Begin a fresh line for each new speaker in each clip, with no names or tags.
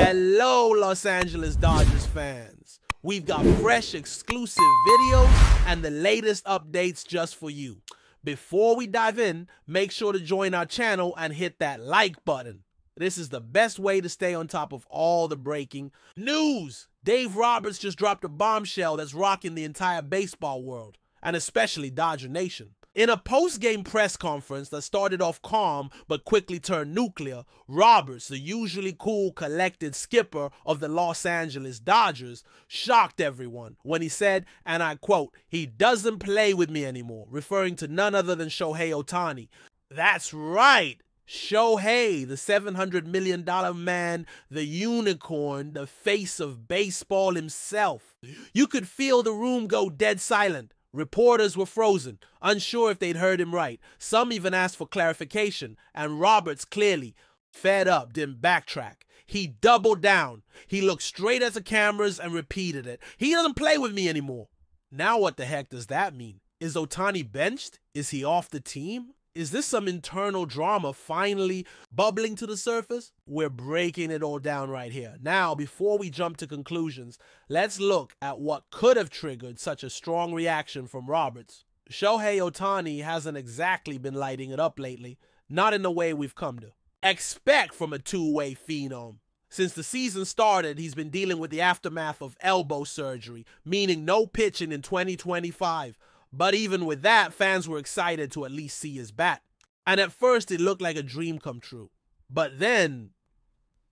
Hello, Los Angeles Dodgers fans. We've got fresh exclusive videos and the latest updates just for you. Before we dive in, make sure to join our channel and hit that like button. This is the best way to stay on top of all the breaking news. Dave Roberts just dropped a bombshell that's rocking the entire baseball world, and especially Dodger Nation. In a post-game press conference that started off calm but quickly turned nuclear, Roberts, the usually cool, collected skipper of the Los Angeles Dodgers, shocked everyone when he said, and I quote, "He doesn't play with me anymore," referring to none other than Shohei Ohtani. That's right! Shohei, the $700 million man, the unicorn, the face of baseball himself. You could feel the room go dead silent. Reporters were frozen, unsure if they'd heard him right. Some even asked for clarification, and Roberts, clearly fed up, didn't backtrack. He doubled down. He looked straight at the cameras and repeated it. He doesn't play with me anymore. Now what the heck does that mean? Is Ohtani benched? Is he off the team? Is this some internal drama finally bubbling to the surface? We're breaking it all down right here. Now, before we jump to conclusions, let's look at what could have triggered such a strong reaction from Roberts. Shohei Ohtani hasn't exactly been lighting it up lately, not in the way we've come to expect from a two-way phenom. Since the season started, he's been dealing with the aftermath of elbow surgery, meaning no pitching in 2025. But even with that, fans were excited to at least see his bat. And at first, it looked like a dream come true. But then,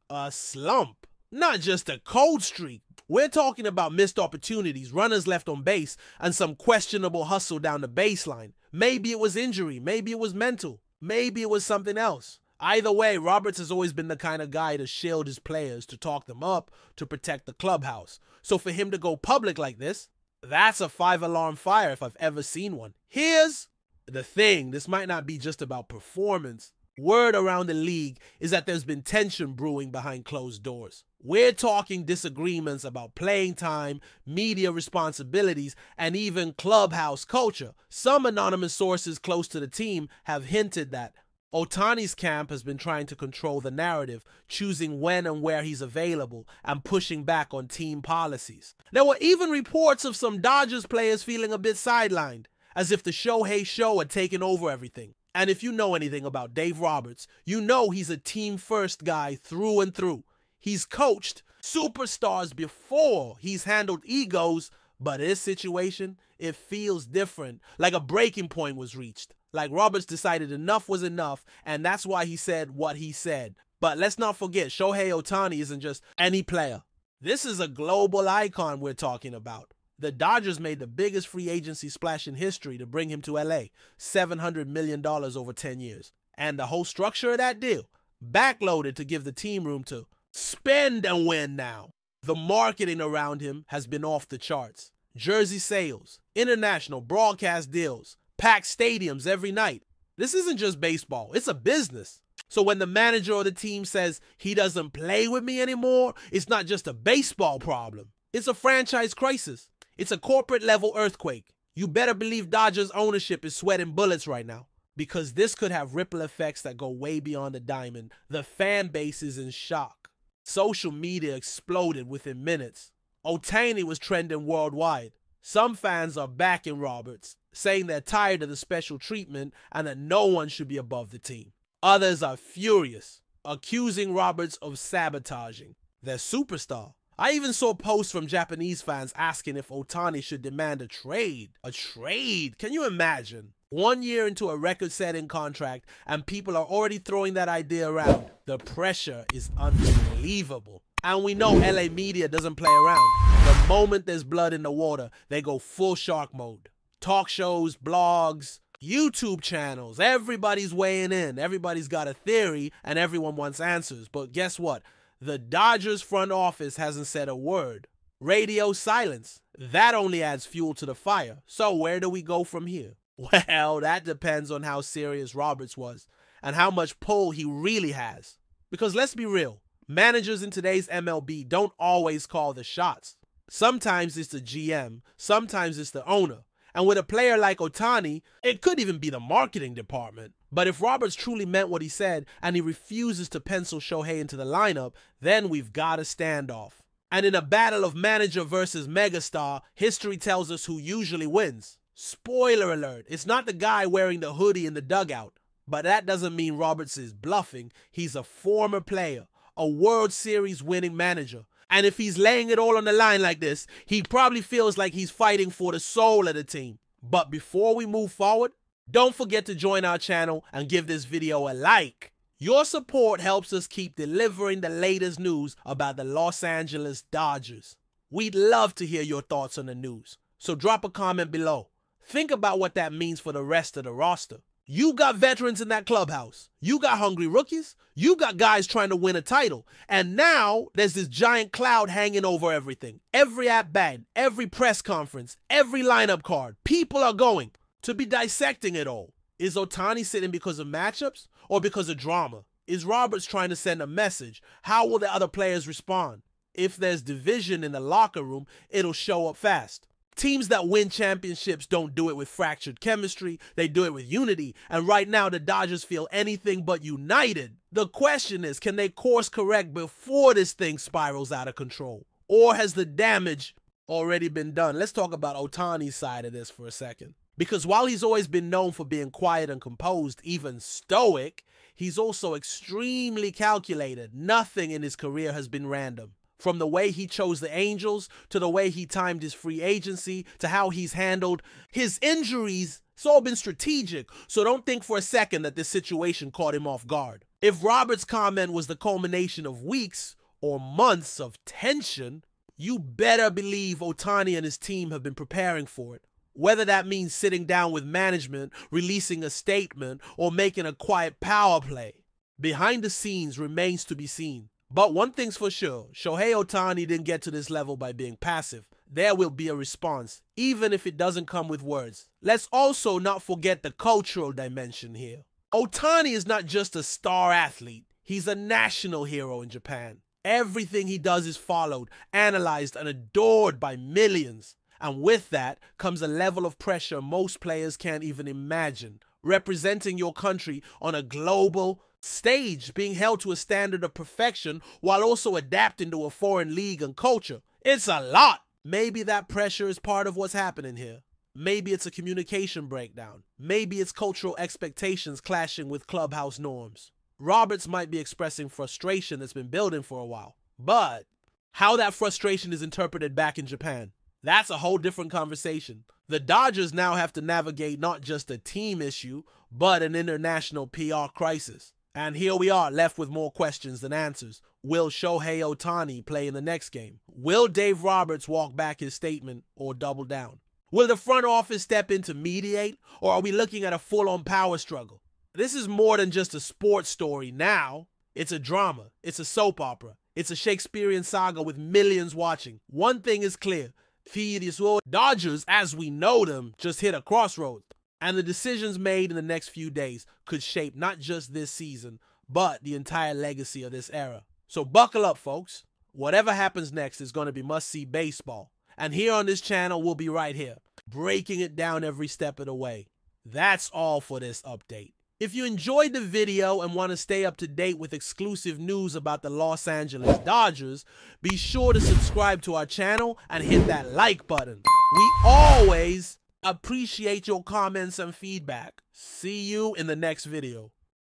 a slump. Not just a cold streak. We're talking about missed opportunities, runners left on base, and some questionable hustle down the baseline. Maybe it was injury, maybe it was mental, maybe it was something else. Either way, Roberts has always been the kind of guy to shield his players, to talk them up, to protect the clubhouse. So for him to go public like this, that's a 5-alarm fire if I've ever seen one. Here's the thing. This might not be just about performance. Word around the league is that there's been tension brewing behind closed doors. We're talking disagreements about playing time, media responsibilities, and even clubhouse culture. Some anonymous sources close to the team have hinted that Ohtani's camp has been trying to control the narrative, choosing when and where he's available, and pushing back on team policies. There were even reports of some Dodgers players feeling a bit sidelined, as if the Shohei show had taken over everything. And if you know anything about Dave Roberts, you know he's a team-first guy through and through. He's coached superstars before, he's handled egos, but this situation, it feels different, like a breaking point was reached. Like Roberts decided enough was enough, and that's why he said what he said. But let's not forget, Shohei Ohtani isn't just any player. This is a global icon we're talking about. The Dodgers made the biggest free agency splash in history to bring him to LA, $700 million over 10 years. And the whole structure of that deal, backloaded to give the team room to spend and win now. The marketing around him has been off the charts. Jersey sales, international broadcast deals, packed stadiums every night. This isn't just baseball, it's a business. So when the manager or the team says he doesn't play with me anymore, it's not just a baseball problem. It's a franchise crisis. It's a corporate level earthquake. You better believe Dodgers ownership is sweating bullets right now, because this could have ripple effects that go way beyond the diamond. The fan base is in shock. Social media exploded within minutes. Ohtani was trending worldwide. Some fans are backing Roberts, saying they're tired of the special treatment and that no one should be above the team. Others are furious, accusing Roberts of sabotaging their superstar. I even saw posts from Japanese fans asking if Ohtani should demand a trade. A trade? Can you imagine? 1 year into a record-setting contract and people are already throwing that idea around. The pressure is unbelievable. And we know LA media doesn't play around. The moment there's blood in the water, they go full shark mode. Talk shows, blogs, YouTube channels, everybody's weighing in. Everybody's got a theory and everyone wants answers. But guess what? The Dodgers front office hasn't said a word. Radio silence. That only adds fuel to the fire. So where do we go from here? Well, that depends on how serious Roberts was and how much pull he really has. Because let's be real, managers in today's MLB don't always call the shots. Sometimes it's the GM, sometimes it's the owner. And with a player like Ohtani, it could even be the marketing department. But if Roberts truly meant what he said and he refuses to pencil Shohei into the lineup, then we've got a standoff. And in a battle of manager versus megastar, history tells us who usually wins. Spoiler alert, it's not the guy wearing the hoodie in the dugout. But that doesn't mean Roberts is bluffing. He's a former player, a World Series winning manager. And if he's laying it all on the line like this, he probably feels like he's fighting for the soul of the team. But before we move forward, don't forget to join our channel and give this video a like. Your support helps us keep delivering the latest news about the Los Angeles Dodgers. We'd love to hear your thoughts on the news, so drop a comment below. Think about what that means for the rest of the roster. You got veterans in that clubhouse. You got hungry rookies. You got guys trying to win a title. And now there's this giant cloud hanging over everything. Every at-bat, every press conference, every lineup card. People are going to be dissecting it all. Is Ohtani sitting because of matchups or because of drama? Is Roberts trying to send a message? How will the other players respond? If there's division in the locker room, it'll show up fast. Teams that win championships don't do it with fractured chemistry, they do it with unity, and right now the Dodgers feel anything but united. The question is, can they course correct before this thing spirals out of control? Or has the damage already been done? Let's talk about Ohtani's side of this for a second. Because while he's always been known for being quiet and composed, even stoic, he's also extremely calculated. Nothing in his career has been random. From the way he chose the Angels, to the way he timed his free agency, to how he's handled his injuries, it's all been strategic. So don't think for a second that this situation caught him off guard. If Roberts' comment was the culmination of weeks or months of tension, you better believe Ohtani and his team have been preparing for it. Whether that means sitting down with management, releasing a statement, or making a quiet power play. Behind the scenes remains to be seen. But one thing's for sure, Shohei Ohtani didn't get to this level by being passive. There will be a response, even if it doesn't come with words. Let's also not forget the cultural dimension here. Ohtani is not just a star athlete, he's a national hero in Japan. Everything he does is followed, analyzed, and adored by millions. And with that comes a level of pressure most players can't even imagine. Representing your country on a global stage, being held to a standard of perfection while also adapting to a foreign league and culture. It's a lot. Maybe that pressure is part of what's happening here. Maybe it's a communication breakdown. Maybe it's cultural expectations clashing with clubhouse norms. Roberts might be expressing frustration that's been building for a while. But how that frustration is interpreted back in Japan, that's a whole different conversation. The Dodgers now have to navigate not just a team issue, but an international PR crisis. And here we are, left with more questions than answers. Will Shohei Ohtani play in the next game? Will Dave Roberts walk back his statement or double down? Will the front office step in to mediate, or are we looking at a full-on power struggle? This is more than just a sports story now. It's a drama. It's a soap opera. It's a Shakespearean saga with millions watching. One thing is clear. The Dodgers, as we know them, just hit a crossroads. And the decisions made in the next few days could shape not just this season, but the entire legacy of this era. So buckle up, folks. Whatever happens next is going to be must-see baseball. And here on this channel, we'll be right here, breaking it down every step of the way. That's all for this update. If you enjoyed the video and want to stay up to date with exclusive news about the Los Angeles Dodgers, be sure to subscribe to our channel and hit that like button. We always appreciate your comments and feedback. See you in the next video.